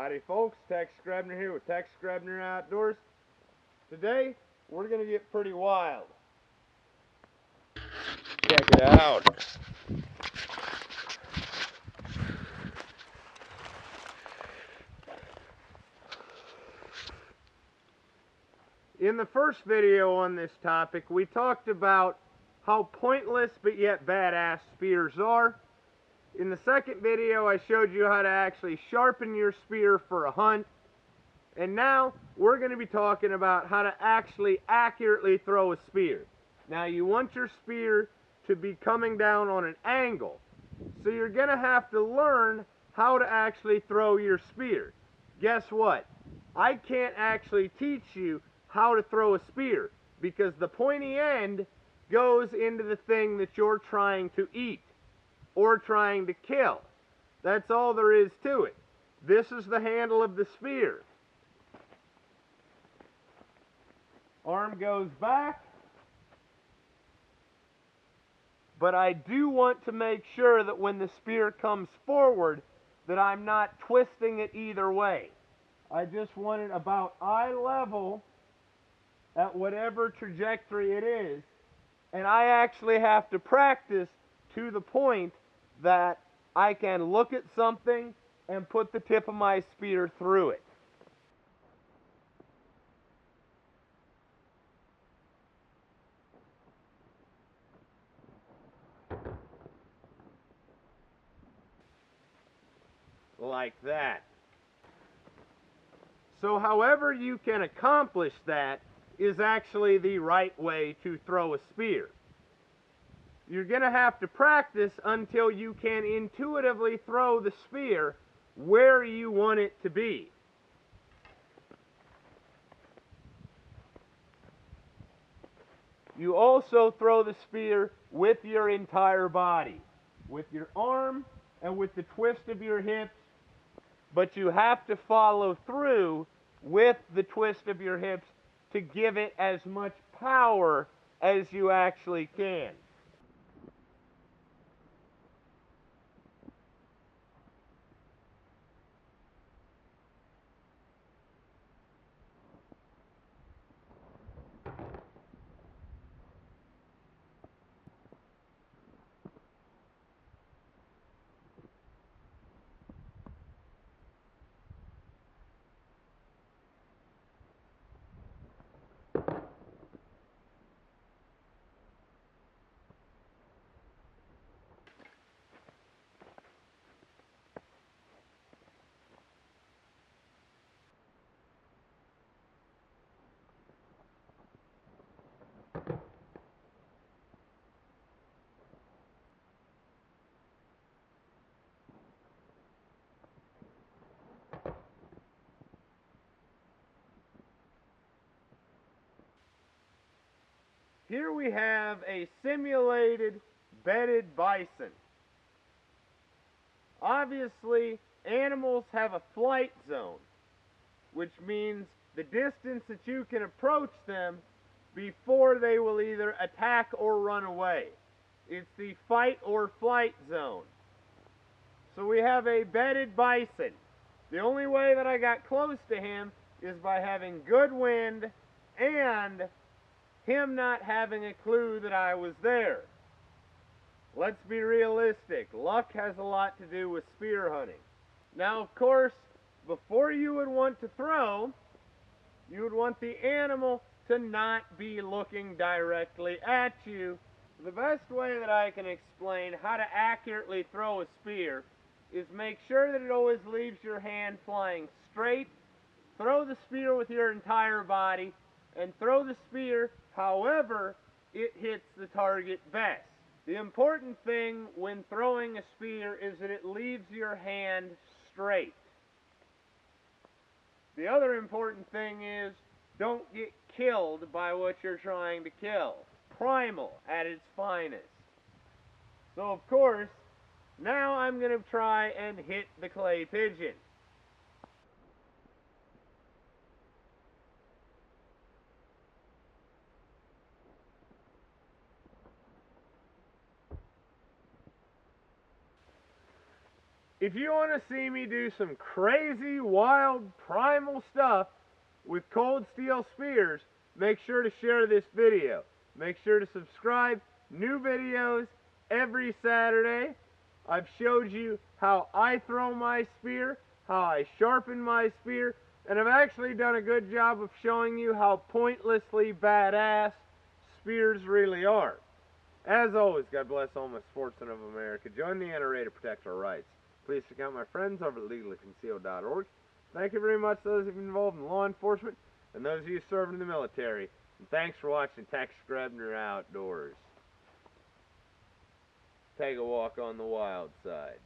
Howdy folks, Tex Grebner here with Tex Grebner Outdoors. Today, we're going to get pretty wild. Check it out. In the first video on this topic, we talked about how pointless but yet badass spears are. In the second video, I showed you how to actually sharpen your spear for a hunt. And now, we're going to be talking about how to actually accurately throw a spear. Now, you want your spear to be coming down on an angle. So you're going to have to learn how to actually throw your spear. Guess what? I can't actually teach you how to throw a spear because the pointy end goes into the thing that you're trying to eat or trying to kill. That's all there is to it. This is the handle of the spear. Arm goes back. But I do want to make sure that when the spear comes forward that I'm not twisting it either way. I just want it about eye level at whatever trajectory it is. And I actually have to practice to the point that I can look at something and put the tip of my spear through it. Like that. So however you can accomplish that is actually the right way to throw a spear. You're going to have to practice until you can intuitively throw the spear where you want it to be. You also throw the spear with your entire body, with your arm and with the twist of your hips, but you have to follow through with the twist of your hips to give it as much power as you actually can. Here we have a simulated bedded bison. Obviously, animals have a flight zone, which means the distance that you can approach them before they will either attack or run away. It's the fight or flight zone. So we have a bedded bison. The only way that I got close to him is by having good wind and him not having a clue that I was there. Let's be realistic. Luck has a lot to do with spear hunting. Now, of course, before you would want to throw, you would want the animal to not be looking directly at you. The best way that I can explain how to accurately throw a spear is make sure that it always leaves your hand flying straight. Throw the spear with your entire body, and throw the spear however it hits the target best. The important thing when throwing a spear is that it leaves your hand straight. The other important thing is don't get killed by what you're trying to kill. Primal at its finest. So of course, now I'm going to try and hit the clay pigeon. if you want to see me do some crazy, wild, primal stuff with cold steel spears, make sure to share this video. Make sure to subscribe. New videos every Saturday. I've showed you how I throw my spear, how I sharpen my spear, and I've actually done a good job of showing you how pointlessly badass spears really are. As always, God bless all my sportsmen of America. Join the NRA to protect our rights. Please check out my friends over at legallyconcealed.org. Thank you very much to those of you involved in law enforcement and those of you serving in the military. And thanks for watching Texas Grebner Outdoors. Take a walk on the wild side.